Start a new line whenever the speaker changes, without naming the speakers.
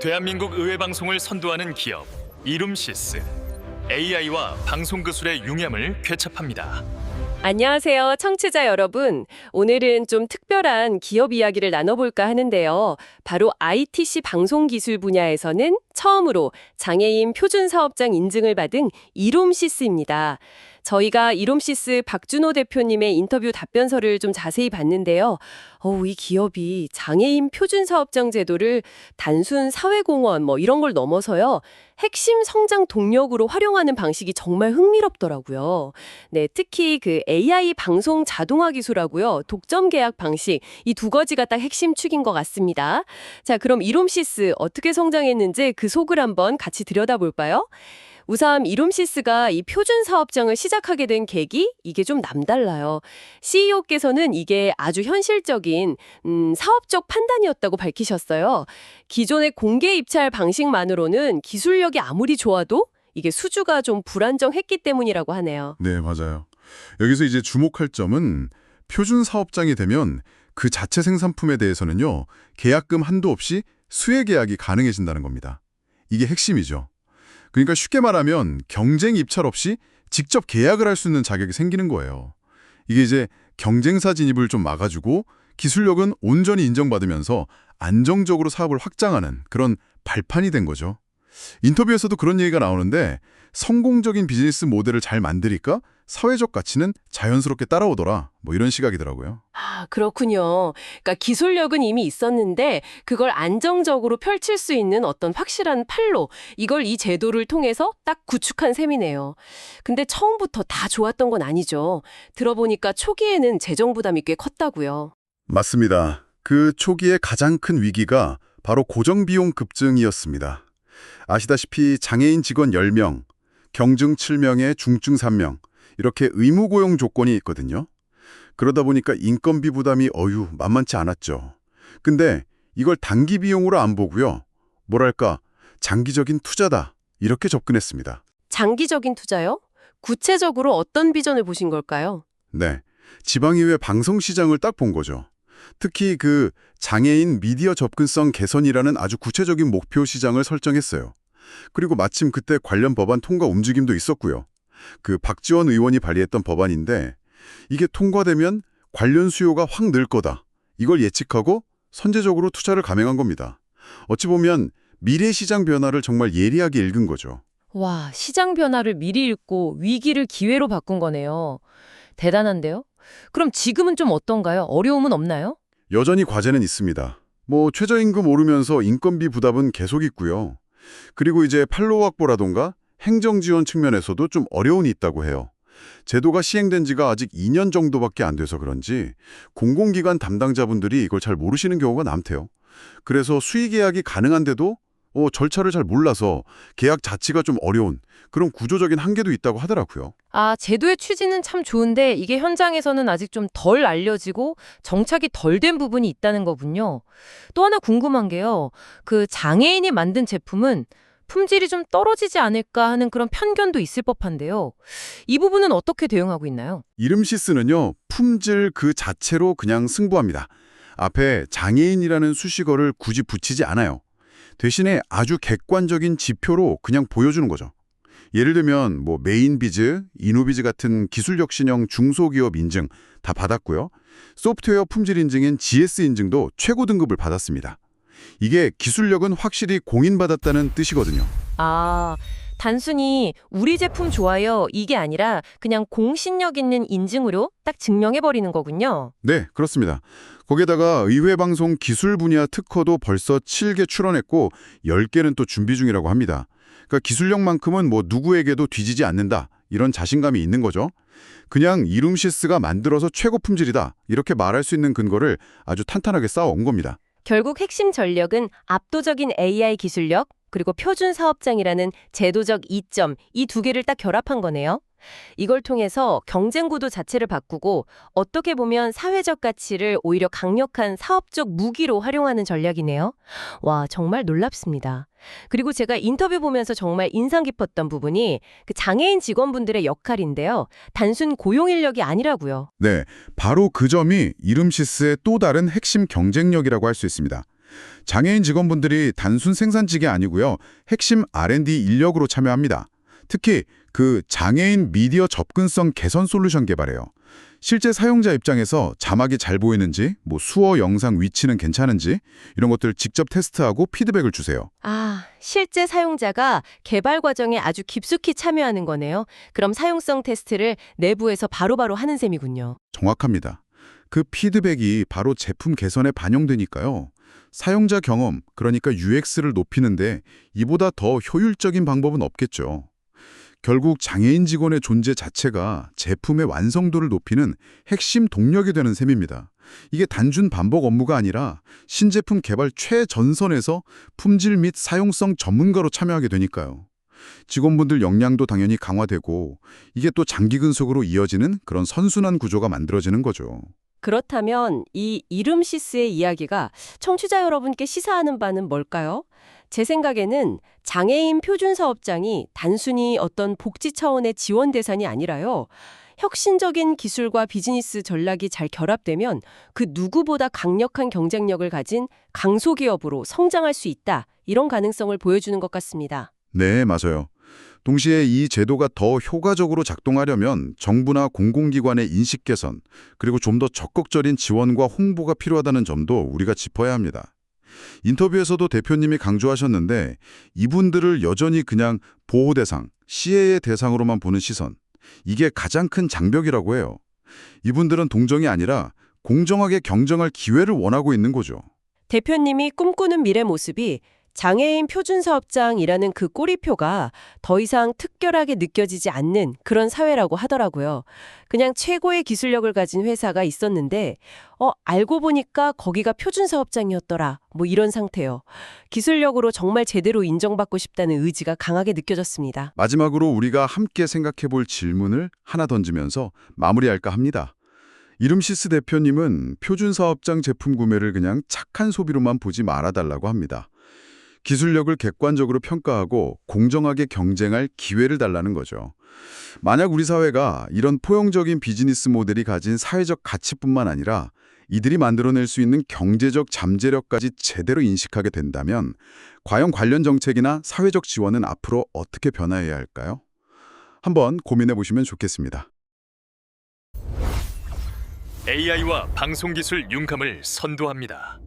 대한민국 의회 방송을 선도하는 기업 이룸시스. AI와 방송 기술의 융합을 쾌첩합니다.
안녕하세요, 청취자 여러분. 오늘은 좀 특별한 기업 이야기를 나눠볼까 하는데요. 바로 ITC 방송기술 분야에서는 처음으로 장애인 표준사업장 인증을 받은 이룸시스입니다. 저희가 이룸시스 박준호 대표님의 인터뷰 답변서를 좀 자세히 봤는데요. 이 기업이 장애인 표준사업장 제도를 단순 사회공헌 이런 걸 넘어서요. 핵심 성장 동력으로 활용하는 방식이 정말 흥미롭더라고요. 네, 특히 그 AI 방송 자동화 기술하고요. 독점 계약 방식, 이 두 가지가 딱 핵심 축인 것 같습니다. 자, 그럼 이룸시스 어떻게 성장했는지 그 속을 한번 같이 들여다볼까요? 우선 이룸시스가 이 표준 사업장을 시작하게 된 계기, 이게 좀 남달라요. CEO께서는 이게 아주 현실적인 사업적 판단이었다고 밝히셨어요. 기존의 공개 입찰 방식만으로는 기술력이 아무리 좋아도 이게 수주가 좀 불안정했기 때문이라고 하네요.
네, 맞아요. 여기서 이제 주목할 점은 표준 사업장이 되면 그 자체 생산품에 대해서는요, 계약금 한도 없이 수혜 계약이 가능해진다는 겁니다. 이게 핵심이죠. 그러니까 쉽게 말하면 경쟁 입찰 없이 직접 계약을 할 수 있는 자격이 생기는 거예요. 이게 이제 경쟁사 진입을 좀 막아주고 기술력은 온전히 인정받으면서 안정적으로 사업을 확장하는 그런 발판이 된 거죠. 인터뷰에서도 그런 얘기가 나오는데 성공적인 비즈니스 모델을 잘 만드니까 사회적 가치는 자연스럽게 따라오더라. 이런 시각이더라고요.
아, 그렇군요. 그러니까 기술력은 이미 있었는데 그걸 안정적으로 펼칠 수 있는 어떤 확실한 판로, 이걸 이 제도를 통해서 딱 구축한 셈이네요. 근데 처음부터 다 좋았던 건 아니죠. 들어보니까 초기에는 재정 부담이 꽤 컸다고요.
맞습니다. 그 초기의 가장 큰 위기가 바로 고정비용 급증이었습니다. 아시다시피 장애인 직원 10명, 경증 7명에 중증 3명, 이렇게 의무 고용 조건이 있거든요. 그러다 보니까 인건비 부담이 만만치 않았죠. 근데 이걸 단기 비용으로 안 보고요. 뭐랄까, 장기적인 투자다. 이렇게 접근했습니다.
장기적인 투자요? 구체적으로 어떤 비전을 보신 걸까요?
네, 지방의회 방송시장을 딱 본 거죠. 특히 그 장애인 미디어 접근성 개선이라는 아주 구체적인 목표 시장을 설정했어요. 그리고 마침 그때 관련 법안 통과 움직임도 있었고요. 그 박지원 의원이 발의했던 법안인데 이게 통과되면 관련 수요가 확 늘 거다. 이걸 예측하고 선제적으로 투자를 감행한 겁니다. 어찌 보면 미래 시장 변화를 정말 예리하게 읽은 거죠.
와, 시장 변화를 미리 읽고 위기를 기회로 바꾼 거네요. 대단한데요? 그럼 지금은 좀 어떤가요? 어려움은 없나요?
여전히 과제는 있습니다. 최저임금 오르면서 인건비 부담은 계속 있고요. 그리고 이제 판로 확보라던가 행정 지원 측면에서도 좀 어려움이 있다고 해요. 제도가 시행된 지가 아직 2년 정도밖에 안 돼서 그런지 공공기관 담당자분들이 이걸 잘 모르시는 경우가 많대요. 그래서 수의 계약이 가능한데도 절차를 잘 몰라서 계약 자체가 좀 어려운 그런 구조적인 한계도 있다고 하더라고요.
아, 제도의 취지는 참 좋은데 이게 현장에서는 아직 좀 덜 알려지고 정착이 덜 된 부분이 있다는 거군요. 또 하나 궁금한 게요. 그 장애인이 만든 제품은 품질이 좀 떨어지지 않을까 하는 그런 편견도 있을 법한데요. 이 부분은 어떻게 대응하고 있나요?
이름시스는요, 품질 그 자체로 그냥 승부합니다. 앞에 장애인이라는 수식어를 굳이 붙이지 않아요. 대신에 아주 객관적인 지표로 그냥 보여주는 거죠. 예를 들면 메인비즈, 이노비즈 같은 기술력 신형 중소기업 인증 다 받았고요. 소프트웨어 품질 인증인 GS 인증도 최고 등급을 받았습니다. 이게 기술력은 확실히 공인받았다는 뜻이거든요.
아, 단순히 우리 제품 좋아요 이게 아니라 그냥 공신력 있는 인증으로 딱 증명해버리는 거군요.
네, 그렇습니다. 거기에다가 의회방송 기술 분야 특허도 벌써 7개 출원했고 10개는 또 준비 중이라고 합니다. 그러니까 기술력만큼은 누구에게도 뒤지지 않는다. 이런 자신감이 있는 거죠. 그냥 이룸시스가 만들어서 최고 품질이다. 이렇게 말할 수 있는 근거를 아주 탄탄하게 쌓아온 겁니다.
결국 핵심 전력은 압도적인 AI 기술력, 그리고 표준 사업장이라는 제도적 이점, 이 두 개를 딱 결합한 거네요. 이걸 통해서 경쟁 구도 자체를 바꾸고 어떻게 보면 사회적 가치를 오히려 강력한 사업적 무기로 활용하는 전략이네요. 와, 정말 놀랍습니다. 그리고 제가 인터뷰 보면서 정말 인상 깊었던 부분이 그 장애인 직원분들의 역할인데요. 단순 고용 인력이 아니라고요.
네, 바로 그 점이 이름시스의 또 다른 핵심 경쟁력이라고 할 수 있습니다. 장애인 직원분들이 단순 생산직이 아니고요. 핵심 R&D 인력으로 참여합니다. 특히 그 장애인 미디어 접근성 개선 솔루션 개발해요. 실제 사용자 입장에서 자막이 잘 보이는지, 수어 영상 위치는 괜찮은지 이런 것들 직접 테스트하고 피드백을 주세요.
아, 실제 사용자가 개발 과정에 아주 깊숙이 참여하는 거네요. 그럼 사용성 테스트를 내부에서 바로바로 하는 셈이군요.
정확합니다. 그 피드백이 바로 제품 개선에 반영되니까요. 사용자 경험, 그러니까 UX를 높이는데 이보다 더 효율적인 방법은 없겠죠. 결국 장애인 직원의 존재 자체가 제품의 완성도를 높이는 핵심 동력이 되는 셈입니다. 이게 단순 반복 업무가 아니라 신제품 개발 최전선에서 품질 및 사용성 전문가로 참여하게 되니까요. 직원분들 역량도 당연히 강화되고 이게 또 장기 근속으로 이어지는 그런 선순환 구조가 만들어지는 거죠.
그렇다면 이 이름시스의 이야기가 청취자 여러분께 시사하는 바는 뭘까요? 제 생각에는 장애인 표준사업장이 단순히 어떤 복지 차원의 지원 대상이 아니라요. 혁신적인 기술과 비즈니스 전략이 잘 결합되면 그 누구보다 강력한 경쟁력을 가진 강소기업으로 성장할 수 있다. 이런 가능성을 보여주는 것 같습니다.
네, 맞아요. 동시에 이 제도가 더 효과적으로 작동하려면 정부나 공공기관의 인식 개선, 그리고 좀 더 적극적인 지원과 홍보가 필요하다는 점도 우리가 짚어야 합니다. 인터뷰에서도 대표님이 강조하셨는데 이분들을 여전히 그냥 보호 대상, 시혜의 대상으로만 보는 시선, 이게 가장 큰 장벽이라고 해요. 이분들은 동정이 아니라 공정하게 경쟁할 기회를 원하고 있는 거죠.
대표님이 꿈꾸는 미래 모습이 장애인 표준사업장이라는 그 꼬리표가 더 이상 특별하게 느껴지지 않는 그런 사회라고 하더라고요. 그냥 최고의 기술력을 가진 회사가 있었는데 알고 보니까 거기가 표준사업장이었더라. 이런 상태요. 기술력으로 정말 제대로 인정받고 싶다는 의지가 강하게 느껴졌습니다.
마지막으로 우리가 함께 생각해 볼 질문을 하나 던지면서 마무리할까 합니다. 이름시스 대표님은 표준사업장 제품 구매를 그냥 착한 소비로만 보지 말아달라고 합니다. 기술력을 객관적으로 평가하고 공정하게 경쟁할 기회를 달라는 거죠. 만약 우리 사회가 이런 포용적인 비즈니스 모델이 가진 사회적 가치뿐만 아니라 이들이 만들어낼 수 있는 경제적 잠재력까지 제대로 인식하게 된다면 과연 관련 정책이나 사회적 지원은 앞으로 어떻게 변화해야 할까요? 한번 고민해 보시면 좋겠습니다.
AI와 방송기술 융합을 선도합니다.